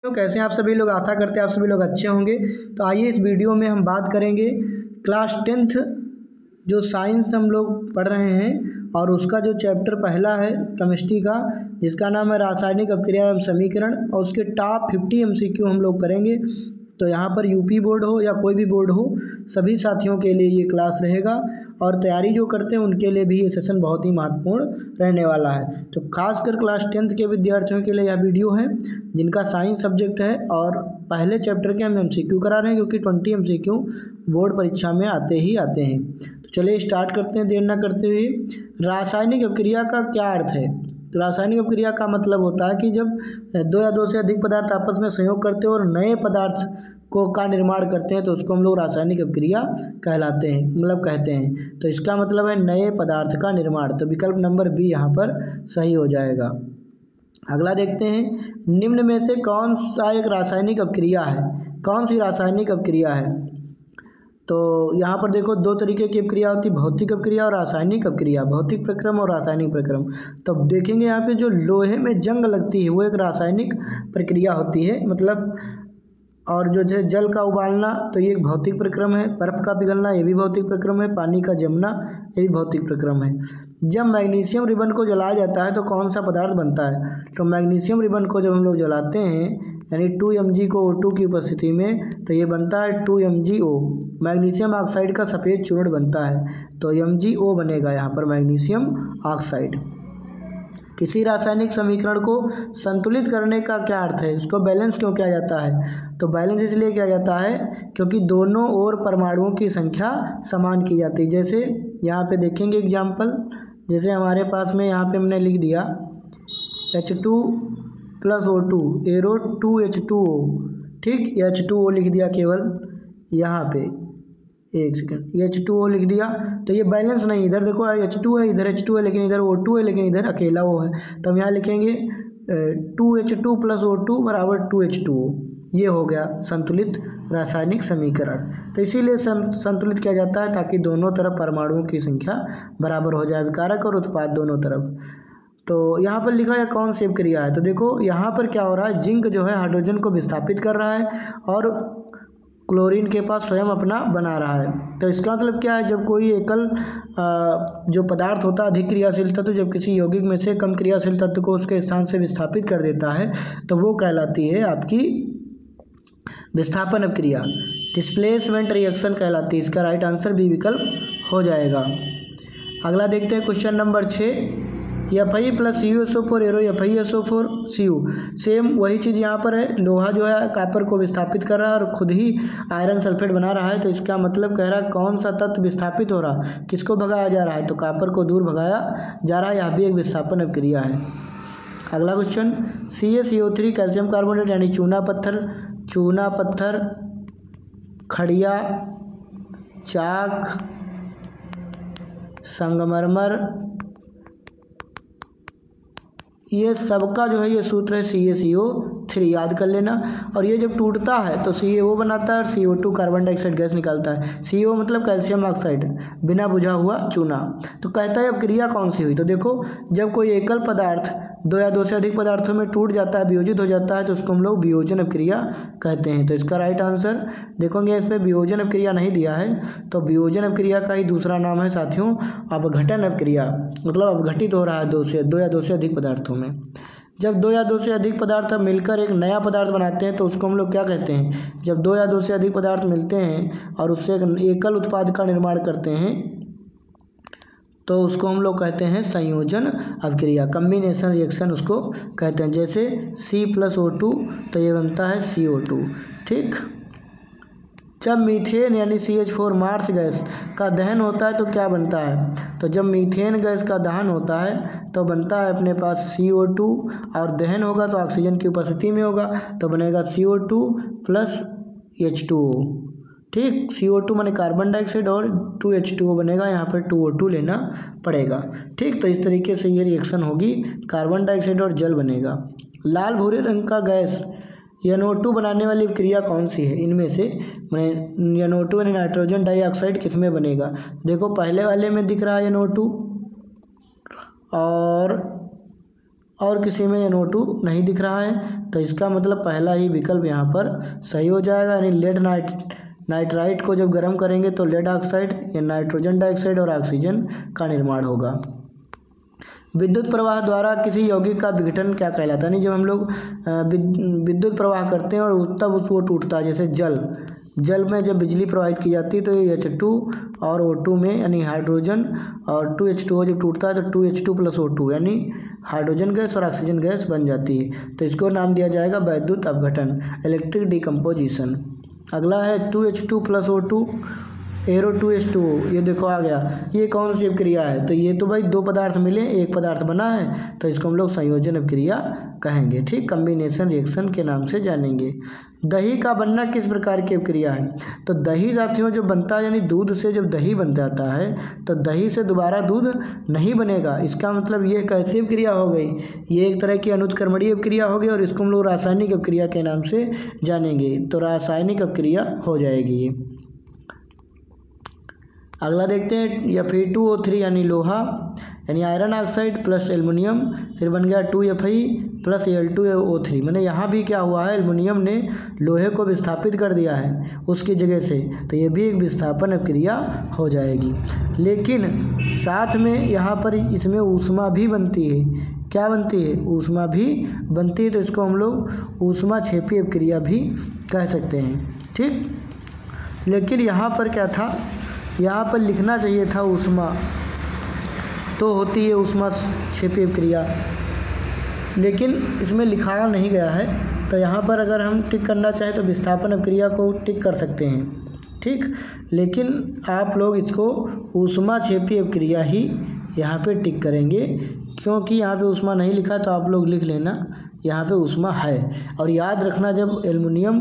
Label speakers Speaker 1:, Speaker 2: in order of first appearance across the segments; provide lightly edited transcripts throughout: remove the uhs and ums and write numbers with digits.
Speaker 1: तो कैसे हैं आप सभी लोग। आशा करते हैं आप सभी लोग अच्छे होंगे। तो आइए इस वीडियो में हम बात करेंगे क्लास 10th जो साइंस हम लोग पढ़ रहे हैं और उसका जो चैप्टर पहला है केमिस्ट्री का, जिसका नाम है रासायनिक अपक्रिया एवं समीकरण, और उसके टॉप 50 MCQ हम लोग करेंगे। तो यहाँ पर यूपी बोर्ड हो या कोई भी बोर्ड हो, सभी साथियों के लिए ये क्लास रहेगा और तैयारी जो करते हैं उनके लिए भी ये सेशन बहुत ही महत्वपूर्ण रहने वाला है। तो खासकर क्लास 10th के विद्यार्थियों के लिए यह वीडियो है जिनका साइंस सब्जेक्ट है, और पहले चैप्टर के हम MCQ करा रहे हैं क्योंकि 20 MCQ बोर्ड परीक्षा में आते ही आते हैं। तो चलिए स्टार्ट करते हैं देर ना करते हुए। रासायनिक अपक्रिया का क्या अर्थ है? तो रासायनिक अपक्रिया का मतलब होता है कि जब दो या दो से अधिक पदार्थ आपस में संयोग करते हैं और नए पदार्थ का निर्माण करते हैं तो उसको हम लोग रासायनिक अपक्रिया कहलाते हैं, मतलब कहते हैं। तो इसका मतलब है नए पदार्थ का निर्माण। तो विकल्प नंबर बी यहाँ पर सही हो जाएगा। अगला देखते हैं, निम्न में से कौन सा एक रासायनिक अपक्रिया है? कौन सी रासायनिक अपक्रिया है? तो यहाँ पर देखो दो तरीके की अपक्रिया होती है, भौतिक अपक्रिया और रासायनिक अपक्रिया, भौतिक प्रक्रम और रासायनिक प्रक्रम। तो देखेंगे यहाँ पे जो लोहे में जंग लगती है वो एक रासायनिक प्रक्रिया होती है, मतलब, और जो है जल का उबालना तो ये एक भौतिक प्रक्रम है, बर्फ़ का पिघलना ये भी भौतिक प्रक्रम है, पानी का जमना ये भी भौतिक प्रक्रम है। जब मैग्नीशियम रिबन को जलाया जाता है तो कौन सा पदार्थ बनता है? तो मैग्नीशियम रिबन को जब हम लोग जलाते हैं यानी 2 Mg को O2 की उपस्थिति में, तो ये बनता है 2 MgO। मैग्नीशियम ऑक्साइड का सफ़ेद चूर्ण बनता है तो MgO बनेगा यहाँ पर मैग्नीशियम ऑक्साइड। किसी रासायनिक समीकरण को संतुलित करने का क्या अर्थ है? इसको बैलेंस क्यों किया जाता है? तो बैलेंस इसलिए किया जाता है क्योंकि दोनों ओर परमाणुओं की संख्या समान की जाती है। जैसे यहाँ पे देखेंगे एग्जाम्पल, जैसे हमारे पास में यहाँ पे हमने लिख दिया H2 + O2 एरो 2H2O, ठीक, H2O लिख दिया केवल यहाँ पे, एक सेकंड, H2O लिख दिया तो ये बैलेंस नहीं, इधर देखो H2 है, इधर H2 है, लेकिन इधर O2 है, लेकिन इधर अकेला O है। तो हम यहाँ लिखेंगे 2H2 + O2 = 2H2O। ये हो गया संतुलित रासायनिक समीकरण। तो इसीलिए संतुलित किया जाता है ताकि दोनों तरफ परमाणुओं की संख्या बराबर हो जाए, विकारक और उत्पाद दोनों तरफ। तो यहाँ पर लिखा है कौन सी अपक्रिया है? तो देखो यहाँ पर क्या हो रहा है, जिंक जो है हाइड्रोजन को विस्थापित कर रहा है और क्लोरीन के पास स्वयं अपना बना रहा है। तो इसका मतलब क्या है, जब कोई एकल जो पदार्थ होता है अधिक क्रियाशील तत्व जब किसी यौगिक में से कम क्रियाशील तत्व को उसके स्थान से विस्थापित कर देता है तो वो कहलाती है आपकी विस्थापन अपक्रिया, डिस्प्लेसमेंट रिएक्शन कहलाती है। इसका राइट आंसर बी विकल्प हो जाएगा। अगला देखते हैं question number 6, Fe + CuSO4 arrow FeSO4 Cu। Same वही चीज़ यहाँ पर है, लोहा जो है कॉपर को विस्थापित कर रहा है और खुद ही आयरन सल्फेट बना रहा है। तो इसका मतलब कह रहा है कौन सा तत्व विस्थापित हो रहा, किसको भगाया जा रहा है? तो कॉपर को दूर भगाया जा रहा है, यह भी एक विस्थापन अपक्रिया है। अगला क्वेश्चन, CaCO3 कैल्शियम कार्बोनेट यानी चूना पत्थर, खड़िया, चाक, संगमरमर, ये सबका जो है ये सूत्र है CaCO3, याद कर लेना। और ये जब टूटता है तो CaO बनाता है और CO2 कार्बन डाइऑक्साइड गैस निकालता है। CO मतलब कैल्शियम ऑक्साइड, बिना बुझा हुआ चूना। तो कहता है अब क्रिया कौन सी हुई? तो देखो जब कोई एकल पदार्थ दो या दो से अधिक पदार्थों में टूट जाता है, वियोजित हो जाता है, तो उसको हम लोग वियोजन अपक्रिया कहते हैं। तो इसका राइट आंसर देखोगे इसमें वियोजन अपक्रिया नहीं दिया है, तो वियोजन अपक्रिया का ही दूसरा नाम है साथियों अवघटन अपक्रिया, मतलब अवघटित हो रहा है दो या दो से अधिक पदार्थों में। जब दो या दो से अधिक पदार्थ मिलकर एक नया पदार्थ बनाते हैं तो उसको हम लोग क्या कहते हैं? जब दो या दो से अधिक पदार्थ मिलते हैं और उससे एक एकल उत्पाद का निर्माण करते हैं तो उसको हम लोग कहते हैं संयोजन अपक्रिया, कम्बिनेशन रिएक्शन उसको कहते हैं। जैसे C + O2 तो ये बनता है CO2, ठीक। जब मीथेन यानी CH4 मार्स गैस का दहन होता है तो क्या बनता है? तो जब मीथेन गैस का दहन होता है तो बनता है अपने पास CO2, और दहन होगा तो ऑक्सीजन की उपस्थिति में होगा तो बनेगा CO2 + H2O, ठीक। CO2 माने कार्बन डाइऑक्साइड और 2H2O बनेगा, यहाँ पर 2O2 लेना पड़ेगा, ठीक। तो इस तरीके से ये रिएक्शन होगी, कार्बन डाइऑक्साइड और जल बनेगा। लाल भूरे रंग का गैस NO2 बनाने वाली क्रिया कौन सी है? इनमें से NO2 यानी नाइट्रोजन डाइऑक्साइड किस में बनेगा? देखो पहले वाले में दिख रहा है NO2 और और किसी में NO2 नहीं दिख रहा है, तो इसका मतलब पहला ही विकल्प यहाँ पर सही हो जाएगा। यानी लेड नाइट्राइट को जब गर्म करेंगे तो लेड ऑक्साइड या नाइट्रोजन डाइऑक्साइड और ऑक्सीजन का निर्माण होगा। विद्युत प्रवाह द्वारा किसी यौगिक का विघटन क्या कहलाता है? नहीं, जब हम लोग विद्युत प्रवाह करते हैं और तब वो टूटता है, जैसे जल में जब बिजली प्रवाहित की जाती है तो ये H2 और O2 में यानी हाइड्रोजन और 2H2O जब टूटता है तो 2H2 + O2 यानी हाइड्रोजन गैस और ऑक्सीजन गैस बन जाती है। तो इसको नाम दिया जाएगा वैद्युत अपघटन, इलेक्ट्रिक डिकम्पोजिशन। अगला है 2H2 + O2 एरो 2H2O, ये देखो आ गया। ये कौन सी अपक्रिया है? तो ये तो भाई दो पदार्थ मिले एक पदार्थ बना है, तो इसको हम लोग संयोजन अपक्रिया कहेंगे। ठीक, कम्बिनेशन रिएक्शन के नाम से जानेंगे। दही का बनना किस प्रकार की अपक्रिया है? तो दही साथियों जो बनता है, यानी दूध से जब दही बन जाता है तो दही से दोबारा दूध नहीं बनेगा। इसका मतलब ये कैसी अपक्रिया हो गई? ये एक तरह की अनुत्क्रमणीय अपक्रिया हो गई और इसको हम लोग रासायनिक अपक्रिया के नाम से जानेंगे। तो रासायनिक अपक्रिया हो जाएगी ये। अगला देखते हैं Fe2O3 यानी लोहा, यानी आयरन ऑक्साइड प्लस एल्युमिनियम, फिर बन गया 2Fe + Al2O3। मैंने यहाँ भी क्या हुआ है, एल्युमिनियम ने लोहे को विस्थापित कर दिया है उसकी जगह से, तो ये भी एक विस्थापन अपक्रिया हो जाएगी। लेकिन साथ में यहाँ पर इसमें ऊष्मा भी बनती है। क्या बनती है? ऊष्मा भी बनती है, तो इसको हम लोग ऊष्माक्षेपी अपक्रिया भी कह सकते हैं। ठीक, लेकिन यहाँ पर क्या था, यहाँ पर लिखना चाहिए था ऊष्मा, तो होती है ऊष्माक्षेपी अपक्रिया, लेकिन इसमें लिखा नहीं गया है। तो यहाँ पर अगर हम टिक करना चाहें तो विस्थापन अपक्रिया को टिक कर सकते हैं। ठीक, लेकिन आप लोग इसको ऊष्माक्षेपी अपक्रिया ही यहाँ पे टिक करेंगे, क्योंकि यहाँ पे ऊष्मा नहीं लिखा तो आप लोग लिख लेना यहाँ पे ऊष्मा है। और याद रखना, जब एल्युमिनियम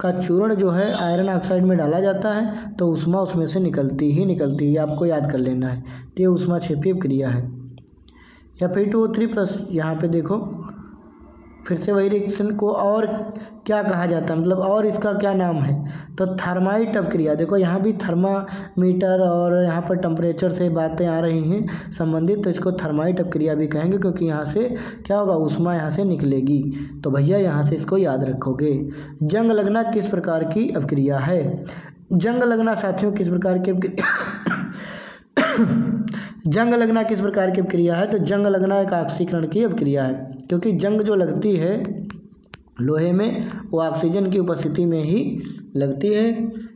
Speaker 1: का चूर्ण जो है आयरन ऑक्साइड में डाला जाता है तो ऊष्मा उसमें से निकलती है, आपको याद कर लेना है। तो ये ऊष्माक्षेपी अपक्रिया है। Fe2O3 प्लस यहाँ पे देखो फिर से वही रिएक्शन को और क्या कहा जाता है, मतलब और इसका क्या नाम है? तो थर्माइट अपक्रिया। देखो यहाँ भी थर्मामीटर और यहाँ पर टेम्परेचर से बातें आ रही हैं संबंधित, तो इसको थर्माइट अपक्रिया भी कहेंगे, क्योंकि यहाँ से क्या होगा, ऊष्मा यहाँ से निकलेगी। तो भैया यहाँ से इसको याद रखोगे। जंग लगना किस प्रकार की अपक्रिया है? जंग लगना साथियों किस प्रकार की जंग लगना किस प्रकार की अपक्रिया है? तो जंग लगना एक ऑक्सीकरण की अपक्रिया है, क्योंकि जंग जो लगती है लोहे में वो ऑक्सीजन की उपस्थिति में ही लगती है,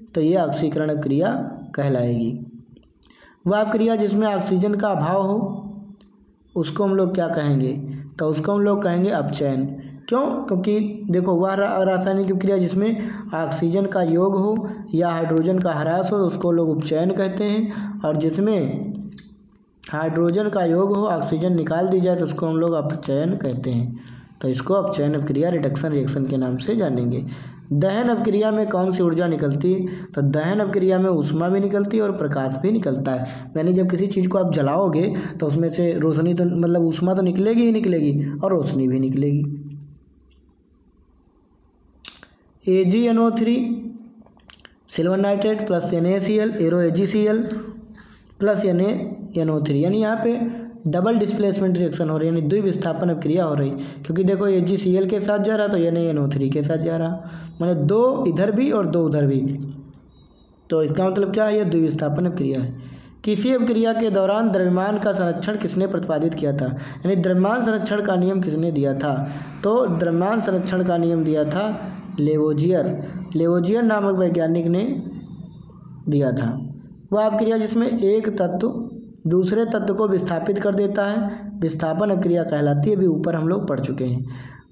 Speaker 1: तो ये ऑक्सीकरण अपक्रिया कहलाएगी। वह अपक्रिया जिसमें ऑक्सीजन का अभाव हो उसको हम लोग क्या कहेंगे? तो उसको हम लोग कहेंगे अपचयन। क्यों? क्योंकि देखो वह रासायनिक अपक्रिया जिसमें ऑक्सीजन का योग हो या हाइड्रोजन का ह्रास हो उसको लोग उपचयन कहते हैं, और जिसमें हाइड्रोजन का योग हो ऑक्सीजन निकाल दी जाए तो उसको हम लोग अपचयन कहते हैं। तो इसको अपचयन अपक्रिया रिडक्शन रिएक्शन के नाम से जानेंगे। दहन अपक्रिया में कौन सी ऊर्जा निकलती है? तो दहन अपक्रिया में ऊष्मा भी निकलती है और प्रकाश भी निकलता है। यानी जब किसी चीज़ को आप जलाओगे तो उसमें से रोशनी तो मतलब ऊष्मा तो निकलेगी ही निकलेगी और रोशनी भी निकलेगी। AgNO3 silver nitrate plus NaCl arrow AgCl plus NaNO3, यानी यहाँ पे डबल डिस्प्लेसमेंट रिएक्शन हो रही है, यानी द्विविस्थापन अपक्रिया हो रही, क्योंकि देखो AgCl के साथ जा रहा तो NaNO3 के साथ जा रहा, मैंने दो इधर भी और दो उधर भी, तो इसका मतलब क्या है, ये द्विविस्थापन अपक्रिया है। किसी अपक्रिया के दौरान द्रव्यमान का संरक्षण किसने प्रतिपादित किया था? यानी द्रव्यमान संरक्षण का नियम किसने दिया था? तो द्रव्यमान संरक्षण का नियम दिया था लेवोजियर नामक वैज्ञानिक ने दिया था। वह अपक्रिया जिसमें एक तत्व दूसरे तत्व को विस्थापित कर देता है विस्थापन अपक्रिया कहलाती है, भी ऊपर हम लोग पढ़ चुके हैं।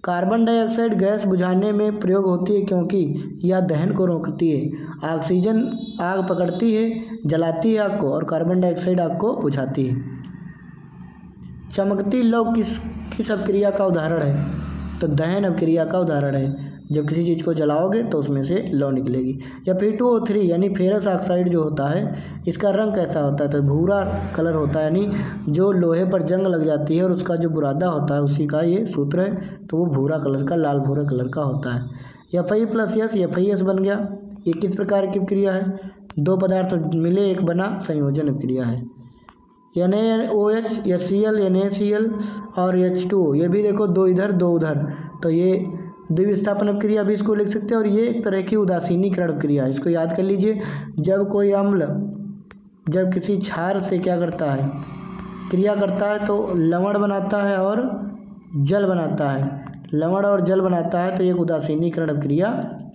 Speaker 1: कार्बन डाइऑक्साइड गैस बुझाने में प्रयोग होती है क्योंकि यह दहन को रोकती है। ऑक्सीजन आग पकड़ती है, जलाती है आग को, और कार्बन डाइऑक्साइड आग को बुझाती है। चमकती लौ किस अपक्रिया का उदाहरण है? तो दहन अपक्रिया का उदाहरण है। जब किसी चीज़ को जलाओगे तो उसमें से लौ निकलेगी। Fe2O3 यानी फेरस ऑक्साइड जो होता है इसका रंग कैसा होता है? तो भूरा कलर होता है, यानी जो लोहे पर जंग लग जाती है और उसका जो बुरादा होता है उसी का ये सूत्र है, तो वो भूरा कलर का, लाल भूरा कलर का होता है। Fe+S FeS बन गया। ये किस प्रकार की अपक्रिया है? दो पदार्थ मिले एक बना संयोजन अपक्रिया है। NaOH, HCl, NaCl और H2O, ये भी देखो दो इधर दो उधर, तो ये द्विविस्थापन अपक्रिया भी इसको लिख सकते हैं। और ये एक तरह की उदासीनीकरण अपक्रिया, इसको याद कर लीजिए। जब कोई अम्ल जब किसी क्षार से क्या करता है, क्रिया करता है, तो लवण बनाता है और जल बनाता है, लवण और जल बनाता है, तो ये उदासीनीकरण अपक्रिया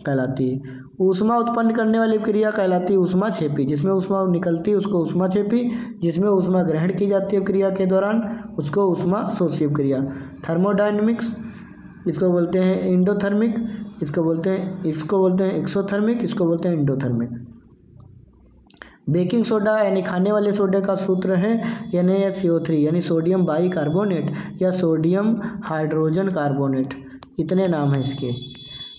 Speaker 1: कहलाती है। ऊष्मा उत्पन्न करने वाली क्रिया कहलाती है ऊष्माक्षेपी, जिसमें ऊष्मा निकलती है उसको ऊष्माक्षेपी, जिसमें ऊष्मा ग्रहण की जाती है क्रिया के दौरान उसको ऊष्माशोषी क्रिया। थर्मोडायनेमिक्स, इसको बोलते हैं एंडोथर्मिक, इसको बोलते हैं एक्सोथर्मिक, इसको बोलते हैं एंडोथर्मिक। बेकिंग सोडा यानी खाने वाले सोडे का सूत्र है NaCO3 यानी सोडियम बाइकार्बोनेट या सोडियम हाइड्रोजन कार्बोनेट, इतने नाम हैं इसके।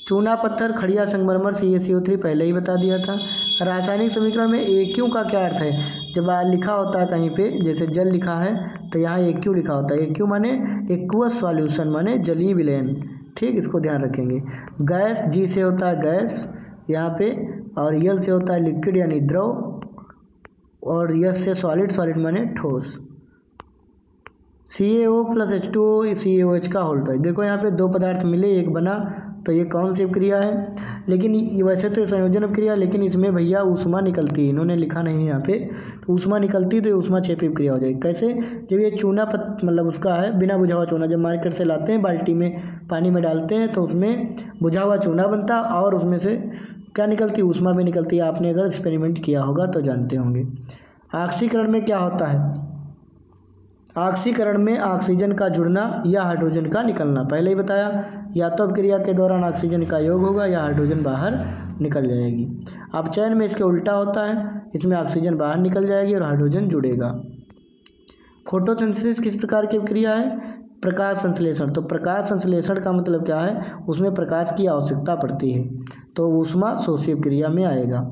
Speaker 1: चूना पत्थर, खड़िया, संगमरमर, CaCO3 पहले ही बता दिया था। रासायनिक समीकरण में AQ का क्या अर्थ है? जब लिखा होता है कहीं पे, जैसे जल लिखा है तो यहाँ AQ लिखा होता है। AQ माने एक्वस सॉल्यूशन, माने जलीय विलयन, ठीक, इसको ध्यान रखेंगे। गैस, G से होता है गैस यहाँ पे, और L से होता है लिक्विड यानी द्रव, और S से सॉलिड, सॉलिड माने ठोस। CaO प्लस H2O CaOH का होल ट्वाइस। देखो यहाँ पे दो पदार्थ मिले, एक बना, तो ये कौन सी अपक्रिया है? लेकिन वैसे तो संयोजन अपक्रिया, लेकिन इसमें भैया ऊष्मा निकलती है, इन्होंने लिखा नहीं है यहाँ पे, तो ऊष्मा निकलती तो ये ऊष्माक्षेपी अपक्रिया हो जाएगी। कैसे? जब ये चूना मतलब उसका है बिना बुझा हुआ चूना, जब मार्केट से लाते हैं बाल्टी में पानी में डालते हैं तो उसमें बुझा हुआ चूना बनता है और उसमें से क्या निकलती है? ऊष्मा भी निकलती है। आपने अगर एक्सपेरिमेंट किया होगा तो जानते होंगे। ऑक्सीकरण में क्या होता है? ऑक्सीकरण में ऑक्सीजन का जुड़ना या हाइड्रोजन का निकलना, पहले ही बताया, या तो अपक्रिया के दौरान ऑक्सीजन का योग होगा या हाइड्रोजन बाहर निकल जाएगी। अपचयन में इसके उल्टा होता है, इसमें ऑक्सीजन बाहर निकल जाएगी और हाइड्रोजन जुड़ेगा। फोटोसिंथेसिस किस प्रकार की अपक्रिया है? प्रकाश संश्लेषण। तो प्रकाश संश्लेषण का मतलब क्या है? उसमें प्रकाश की आवश्यकता पड़ती है, तो ऊष्माशोषी अपक्रिया में आएगा।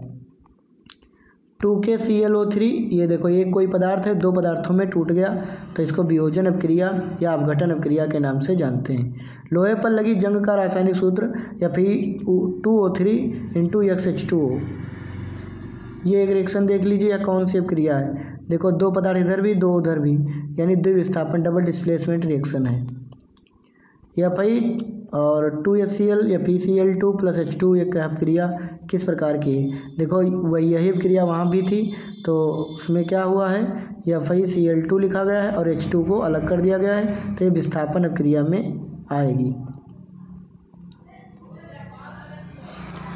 Speaker 1: 2KClO3, ये देखो ये कोई पदार्थ है, दो पदार्थों में टूट गया, तो इसको वियोजन अपक्रिया या अपघटन अपक्रिया के नाम से जानते हैं। लोहे पर लगी जंग का रासायनिक सूत्र Fe2O3 × XH2O। ये एक रिएक्शन देख लीजिए, या कौन सी अपक्रिया है? देखो दो पदार्थ इधर भी दो उधर भी, यानी द्विविस्थापन डबल डिस्प्लेसमेंट रिएक्शन है। Fe और 2HCl या FeCl2 + H2 एक अपक्रिया किस प्रकार की है? देखो वही यही अपक्रिया वहाँ भी थी, तो उसमें क्या हुआ है? FeCl2 लिखा गया है और H2 को अलग कर दिया गया है, तो ये विस्थापन अपक्रिया में आएगी।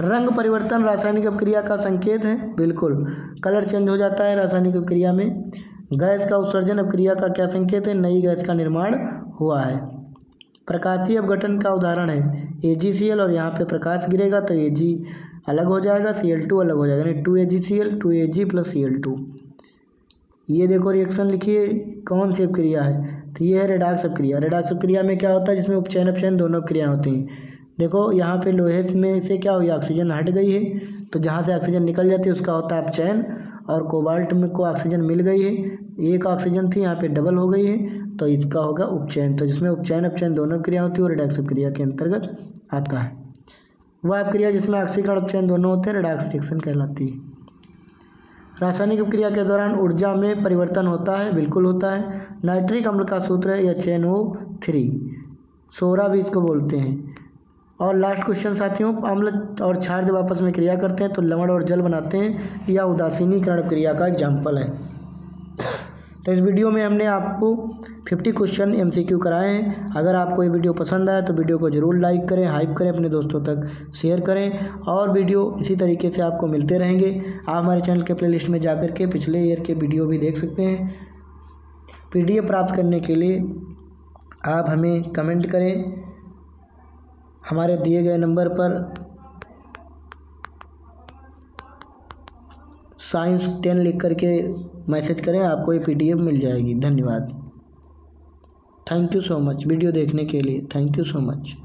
Speaker 1: रंग परिवर्तन रासायनिक अपक्रिया का संकेत है, बिल्कुल, कलर चेंज हो जाता है रासायनिक अपक्रिया में। गैस का उत्सर्जन अपक्रिया का क्या संकेत है? नई गैस का निर्माण हुआ है। प्रकाशीय अपघटन का उदाहरण है AgCl, और यहाँ पे प्रकाश गिरेगा तो Ag अलग हो जाएगा, Cl2 अलग हो जाएगा, यानी 2AgCl 2Ag + Cl2। ये देखो रिएक्शन लिखिए, कौन सी अपक्रिया है? तो ये है रेडॉक्स अपक्रिया। रेडॉक्स अपक्रिया में क्या होता है? जिसमें उपचयन अपचयन दोनों अपक्रिया होती हैं। देखो यहाँ पे लोहे में से क्या हुई? ऑक्सीजन हट गई है, तो जहाँ से ऑक्सीजन निकल जाती है उसका होता है अपचयन, और कोबाल्ट में को ऑक्सीजन मिल गई है, एक ऑक्सीजन थी यहाँ पे डबल हो गई है, तो इसका होगा उपचयन। तो जिसमें उपचयन अपचयन दोनों क्रिया होती है वो रेडॉक्स अपक्रिया के अंतर्गत आता है। वह अपक्रिया जिसमें ऑक्सीकरण अपचयन दोनों होते हैं रेडॉक्स रिएक्शन कहलाती है। रासायनिक अपक्रिया के दौरान ऊर्जा में परिवर्तन होता है, बिल्कुल होता है। नाइट्रिक अम्ल का सूत्र है HNO3, सोरा भी इसको बोलते हैं। और लास्ट क्वेश्चन साथियों, अम्ल और क्षार जब आपस में क्रिया करते हैं तो लवण और जल बनाते हैं, या उदासीनीकरण क्रिया का एग्जाम्पल है। तो इस वीडियो में हमने आपको 50 क्वेश्चन MCQ कराए हैं। अगर आपको ये वीडियो पसंद आया तो वीडियो को ज़रूर लाइक करें, हाइप करें, अपने दोस्तों तक शेयर करें, और वीडियो इसी तरीके से आपको मिलते रहेंगे। आप हमारे चैनल के प्लेलिस्ट में जाकर के पिछले ईयर के वीडियो भी देख सकते हैं। PDF प्राप्त करने के लिए आप हमें कमेंट करें, हमारे दिए गए नंबर पर साइंस 10 लिख करके मैसेज करें, आपको ये PDF मिल जाएगी। धन्यवाद। Thank you so much video देखने के लिए। Thank you so much.